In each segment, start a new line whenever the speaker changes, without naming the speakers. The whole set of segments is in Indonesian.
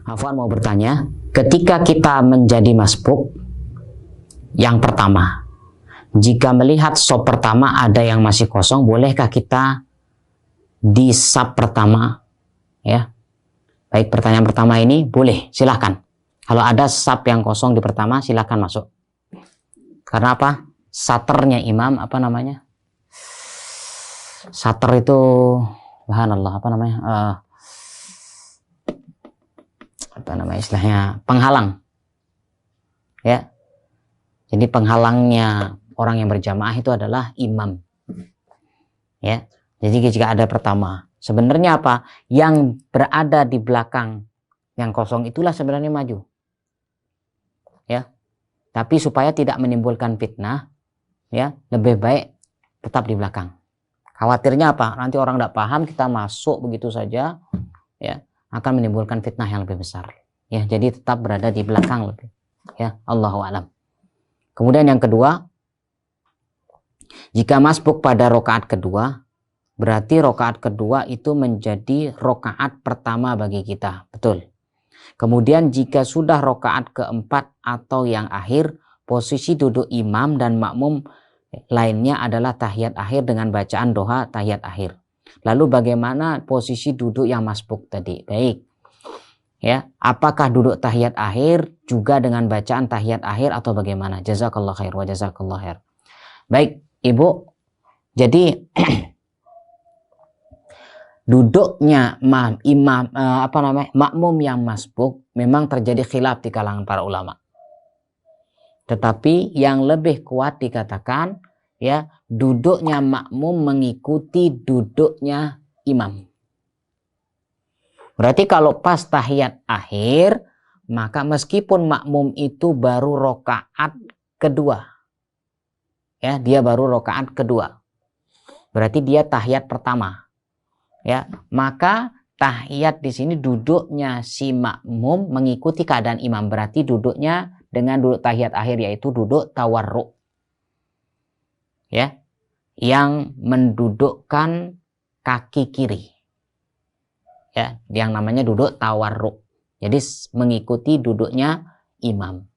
Afwan mau bertanya, ketika kita menjadi masbuk yang pertama, jika melihat sop pertama ada yang masih kosong, bolehkah kita di sub pertama? Ya, baik, pertanyaan pertama ini boleh, silahkan. Kalau ada sub yang kosong di pertama, silahkan masuk. Karena apa? Saternya imam, apa namanya? Sater itu, subhanallah, apa namanya? Apa namanya istilahnya? Penghalang. Ya. Jadi penghalangnya orang yang berjamaah itu adalah imam. Ya. Jadi jika ada pertama, sebenarnya apa? Yang berada di belakang yang kosong itulah sebenarnya maju. Ya. Tapi supaya tidak menimbulkan fitnah, ya, lebih baik tetap di belakang. Khawatirnya apa? Nanti orang tidak paham, kita masuk begitu saja, ya, akan menimbulkan fitnah yang lebih besar. Ya, jadi tetap berada di belakang lebih. Ya, Allahu a'lam. Kemudian yang kedua, jika masbuk pada rokaat kedua, berarti rokaat kedua itu menjadi rokaat pertama bagi kita. Betul. Kemudian jika sudah rokaat keempat atau yang akhir, posisi duduk imam dan makmum lainnya adalah tahiyat akhir dengan bacaan doa tahiyat akhir. Lalu bagaimana posisi duduk yang masbuk tadi? Baik. Ya, apakah duduk tahiyat akhir juga dengan bacaan tahiyat akhir atau bagaimana? Jazakallah khair wa jazakallah khair. Baik, Ibu. Jadi duduknya makmum yang masbuk memang terjadi khilaf di kalangan para ulama. Tetapi yang lebih kuat dikatakan, ya, duduknya makmum mengikuti duduknya imam. Berarti kalau pas tahiyat akhir, maka meskipun makmum itu baru rokaat kedua, ya, dia baru rokaat kedua, berarti dia tahiyat pertama, ya, maka tahiyat di sini duduknya si makmum mengikuti keadaan imam, berarti duduknya dengan duduk tahiyat akhir, yaitu duduk tawarruk, ya, yang mendudukkan kaki kiri. Ya, yang namanya duduk tawarruk. Jadi mengikuti duduknya imam.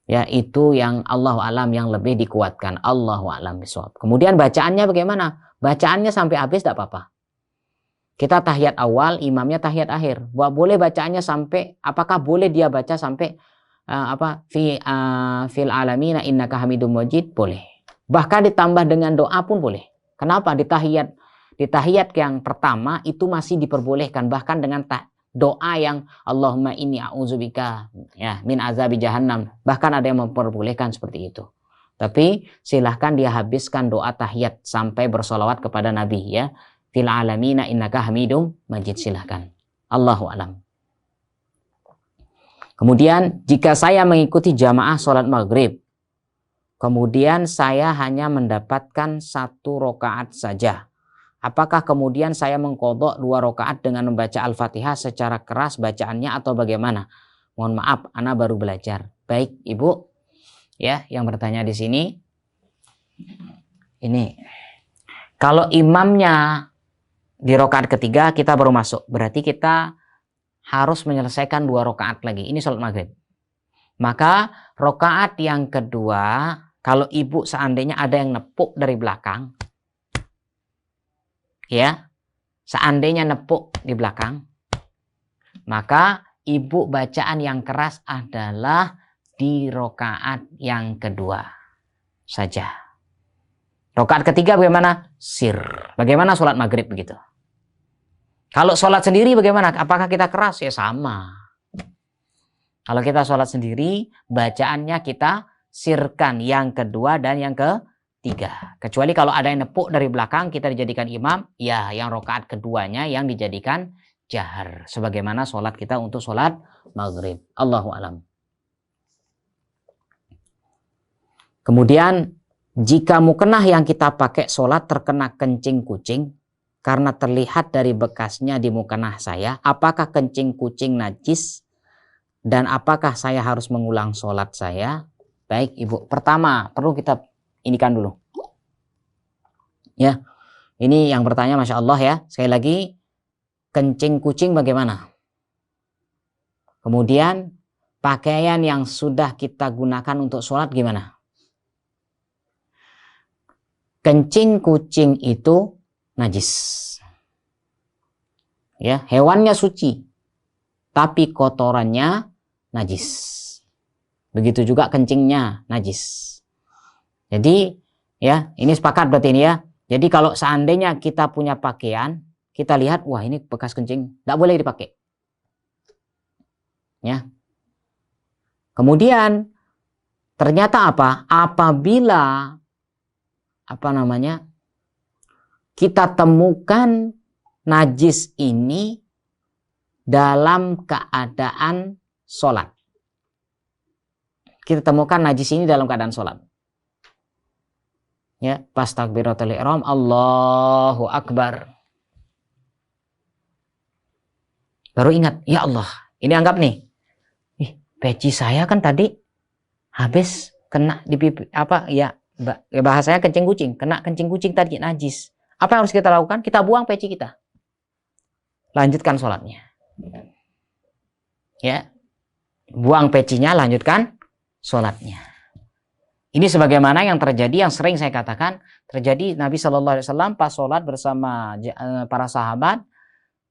Ya, itu yang Allahu a'lam yang lebih dikuatkan. Allahu a'lam bishawab. Kemudian bacaannya bagaimana? Bacaannya sampai habis tidak apa-apa. Kita tahiyat awal, imamnya tahiyat akhir. Boleh bacaannya sampai, apakah boleh dia baca sampai fil alamina innaka hamidum majid? Boleh. Bahkan ditambah dengan doa pun boleh. Kenapa? Di tahiyat yang pertama itu masih diperbolehkan, bahkan dengan doa yang Allahumma inni a'udzubika, ya, min azabi jahannam, bahkan ada yang memperbolehkan seperti itu. Tapi silahkan dia habiskan doa tahiyat sampai bersolawat kepada Nabi, ya, fil alamina innaka hamidum majid, silahkan. Allahu a'lam. Kemudian jika saya mengikuti jamaah sholat maghrib, kemudian saya hanya mendapatkan 1 rakaat saja, apakah kemudian saya mengqadha 2 rakaat dengan membaca Al-Fatihah secara keras bacaannya atau bagaimana? Mohon maaf, ana baru belajar. Baik, Ibu, ya, yang bertanya di sini. Ini kalau imamnya di rakaat ketiga kita baru masuk, berarti kita harus menyelesaikan 2 rakaat lagi. Ini sholat maghrib. Maka rakaat yang kedua, kalau Ibu seandainya ada yang nepuk dari belakang, ya, seandainya nepuk di belakang, maka Ibu bacaan yang keras adalah di rakaat yang kedua saja. Rakaat ketiga bagaimana? Sir. Bagaimana sholat maghrib begitu? Kalau sholat sendiri bagaimana? Apakah kita keras? Ya sama. Kalau kita sholat sendiri, bacaannya kita sirkan yang kedua dan yang ketiga. Kecuali kalau ada yang nepuk dari belakang, kita dijadikan imam, ya, yang rakaat keduanya yang dijadikan jahar. Sebagaimana sholat kita untuk sholat maghrib. Allahu a'lam. Kemudian, jika mukenah yang kita pakai sholat terkena kencing kucing, karena terlihat dari bekasnya di mukenah saya, apakah kencing kucing najis? Dan apakah saya harus mengulang sholat saya? Baik, Ibu. Pertama, perlu kita inikan dulu. Ya, ini yang bertanya, Masya Allah, ya. Sekali lagi, kencing kucing bagaimana? Kemudian pakaian yang sudah kita gunakan untuk sholat gimana? Kencing kucing itu najis. Ya, hewannya suci, tapi kotorannya najis. Begitu juga kencingnya najis. Jadi ya, ini sepakat berarti ini ya. Jadi kalau seandainya kita punya pakaian, kita lihat, wah ini bekas kencing, tidak boleh dipakai. Ya. Kemudian ternyata apa? Apabila kita temukan najis ini dalam keadaan sholat. Kita temukan najis ini dalam keadaan sholat. Ya, pas takbiratul ihram, Allahu Akbar. Baru ingat, ya Allah, ini anggap nih, peci saya kan tadi habis kena di pipi, bahasanya kencing kucing, kena kencing kucing tadi najis. Apa yang harus kita lakukan? Kita buang peci kita. Lanjutkan sholatnya. Ya. Buang pecinya, lanjutkan sholatnya. Ini sebagaimana yang terjadi, yang sering saya katakan, terjadi Nabi Shallallahu Alaihi Wasallam pas sholat bersama para sahabat,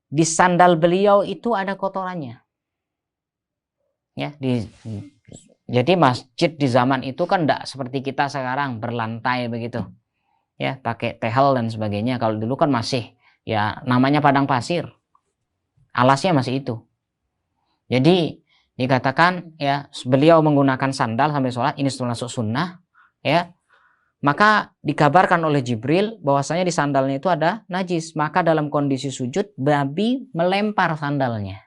di sandal beliau itu ada kotorannya. Ya, jadi masjid di zaman itu kan tidak seperti kita sekarang berlantai begitu, ya pakai tehel dan sebagainya. Kalau dulu kan masih ya namanya padang pasir, alasnya masih itu. Jadi dikatakan ya beliau menggunakan sandal sampai sholat, ini termasuk sunnah, ya. Maka dikabarkan oleh Jibril bahwasanya di sandalnya itu ada najis. Maka dalam kondisi sujud, Nabi melempar sandalnya.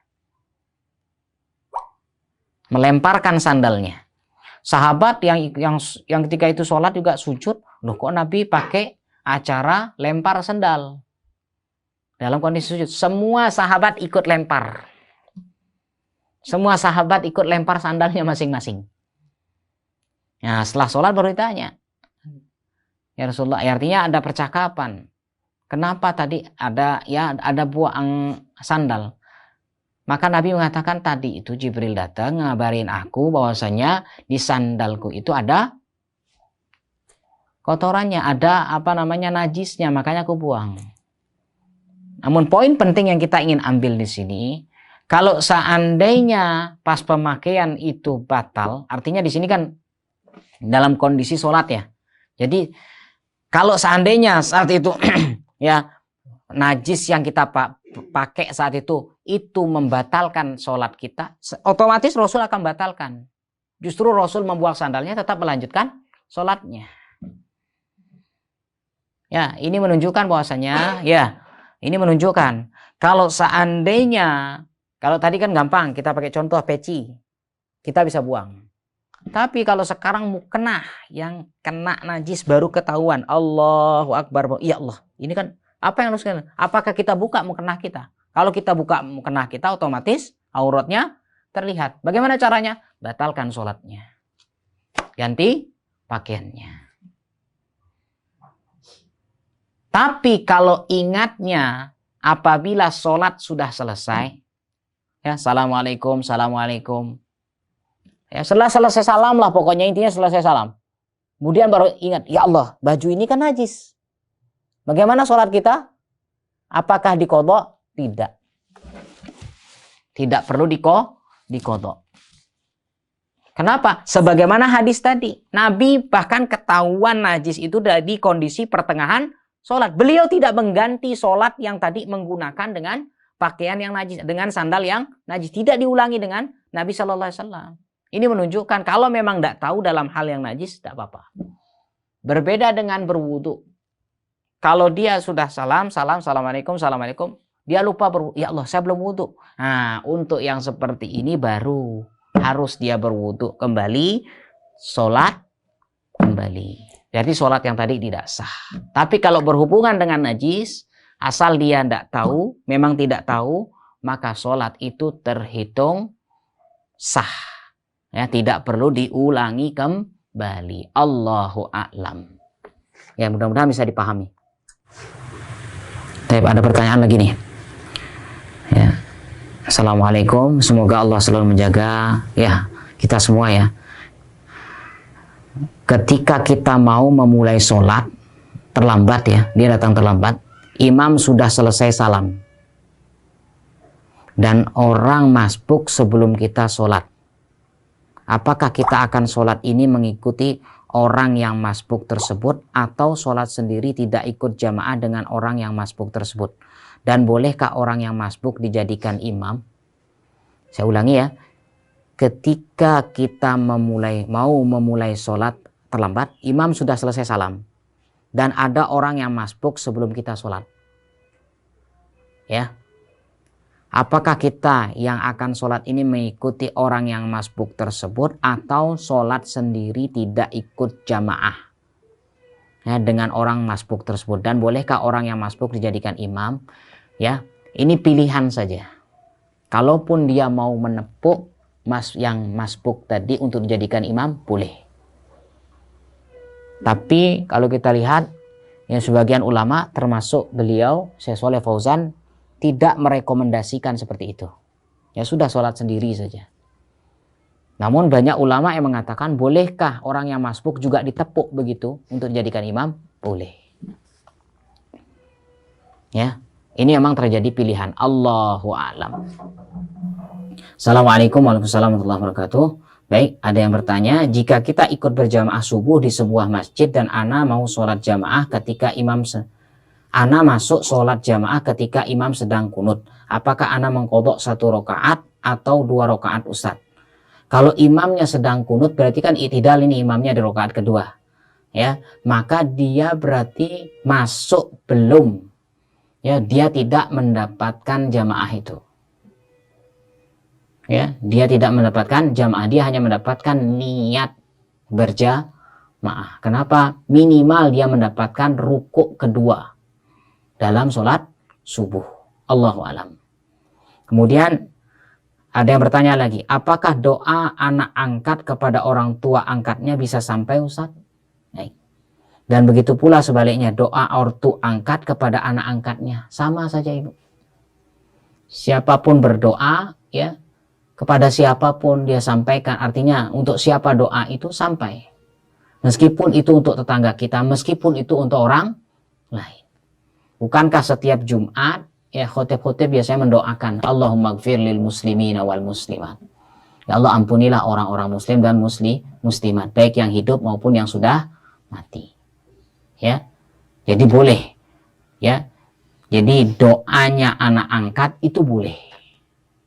Melemparkan sandalnya. Sahabat yang ketika itu sholat juga sujud, loh kok Nabi pakai acara lempar sandal dalam kondisi sujud. Semua sahabat ikut lempar. Semua sahabat ikut lempar sandalnya masing-masing. Nah, setelah sholat baru ditanya, ya Rasulullah, artinya ada percakapan. Kenapa tadi ada buang sandal? Maka Nabi mengatakan tadi itu Jibril datang ngabarin aku bahwasanya di sandalku itu ada kotorannya, ada najisnya, makanya aku buang. Namun poin penting yang kita ingin ambil di sini, kalau seandainya pas pemakaian itu batal, artinya di sini kan dalam kondisi sholat ya. Jadi kalau seandainya saat itu ya najis yang kita pakai saat itu membatalkan sholat kita, otomatis Rasul akan batalkan. Justru Rasul membuang sandalnya, tetap melanjutkan sholatnya. Ya, ini menunjukkan bahwasanya, ini menunjukkan kalau seandainya, kalau tadi kan gampang kita pakai contoh peci, kita bisa buang. Tapi kalau sekarang mukena yang kena najis baru ketahuan, Allahu Akbar, ya Allah, ini kan apa yang harus kita? Apakah kita buka mukena kita? Kalau kita buka mukena kita, otomatis auratnya terlihat. Bagaimana caranya? Batalkan sholatnya. Ganti pakaiannya. Tapi kalau ingatnya apabila sholat sudah selesai, ya assalamualaikum, assalamualaikum. Ya setelah selesai salam lah, pokoknya intinya selesai salam. Kemudian baru ingat, ya Allah, baju ini kan najis. Bagaimana sholat kita? Apakah diqodho? Tidak. Tidak perlu diqodho. Kenapa? Sebagaimana hadis tadi. Nabi bahkan ketahuan najis itu di kondisi pertengahan sholat. Beliau tidak mengganti sholat yang tadi menggunakan dengan pakaian yang najis, dengan sandal yang najis. Tidak diulangi dengan Nabi Shallallahu Alaihi Wasallam. Ini menunjukkan kalau memang tidak tahu dalam hal yang najis, tidak apa-apa. Berbeda dengan berwudu. Kalau dia sudah assalamualaikum, dia lupa ya Allah, saya belum wudu. Nah, untuk yang seperti ini baru harus dia berwudu kembali, sholat kembali. Jadi sholat yang tadi tidak sah. Tapi kalau berhubungan dengan najis, asal dia tidak tahu, memang tidak tahu, maka sholat itu terhitung sah. Ya, tidak perlu diulangi kembali. Allahu a'lam. Ya, mudah-mudahan bisa dipahami. Ada pertanyaan lagi nih. Ya. Assalamualaikum, semoga Allah selalu menjaga ya kita semua ya. Ketika kita mau memulai sholat terlambat ya, dia datang terlambat, imam sudah selesai salam dan orang masbuk sebelum kita sholat. Apakah kita akan sholat ini mengikuti orang yang masbuk tersebut atau sholat sendiri tidak ikut jamaah dengan orang yang masbuk tersebut? Dan bolehkah orang yang masbuk dijadikan imam? Saya ulangi ya, ketika kita mau memulai sholat terlambat, imam sudah selesai salam dan ada orang yang masbuk sebelum kita sholat. Ya, apakah kita yang akan sholat ini mengikuti orang yang masbuk tersebut atau sholat sendiri tidak ikut jamaah ya, dengan orang masbuk tersebut? Dan bolehkah orang yang masbuk dijadikan imam? Ya, ini pilihan saja. Kalaupun dia mau menepuk yang masbuk tadi untuk dijadikan imam, boleh. Tapi kalau kita lihat, yang sebagian ulama termasuk beliau, Syekh Shalih Fauzan, tidak merekomendasikan seperti itu. Ya sudah, sholat sendiri saja. Namun banyak ulama yang mengatakan, bolehkah orang yang masbuk juga ditepuk begitu untuk dijadikan imam? Boleh. Ya. Ini memang terjadi pilihan. Allahu a'lam. Assalamualaikum warahmatullahi wabarakatuh. Baik, ada yang bertanya, jika kita ikut berjamaah subuh di sebuah masjid dan ana mau sholat jamaah ketika ana masuk sholat jamaah ketika imam sedang kunut, apakah ana mengqadha 1 rakaat atau 2 rakaat Ustaz? Kalau imamnya sedang kunut berarti kan i'tidal, ini imamnya di rakaat kedua. Ya, maka dia berarti masuk belum. Ya, dia tidak mendapatkan jamaah itu. Ya, dia tidak mendapatkan jamaah, dia hanya mendapatkan niat berjamaah. Kenapa? Minimal dia mendapatkan rukuk kedua dalam sholat subuh. Allahu a'lam. Kemudian ada yang bertanya lagi, apakah doa anak angkat kepada orang tua angkatnya bisa sampai Ustaz? Baik. Dan begitu pula sebaliknya, doa ortu angkat kepada anak angkatnya sama saja Ibu. Siapapun berdoa ya, kepada siapapun dia sampaikan, artinya untuk siapa doa itu sampai. Meskipun itu untuk tetangga kita, meskipun itu untuk orang lain. Bukankah setiap Jumat ya khotib-khotib biasanya mendoakan, Allahumma gfir lil muslimina wal muslimat. Ya Allah, ampunilah orang-orang muslim dan muslimat, baik yang hidup maupun yang sudah mati. Ya, jadi boleh ya, jadi doanya anak angkat itu boleh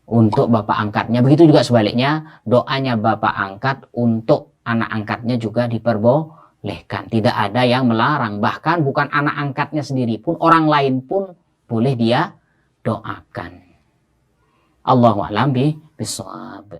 untuk bapak angkatnya, begitu juga sebaliknya doanya bapak angkat untuk anak angkatnya juga diperbolehkan, tidak ada yang melarang. Bahkan bukan anak angkatnya sendiri pun, orang lain pun boleh dia doakan. Allahu a'lam bishawab.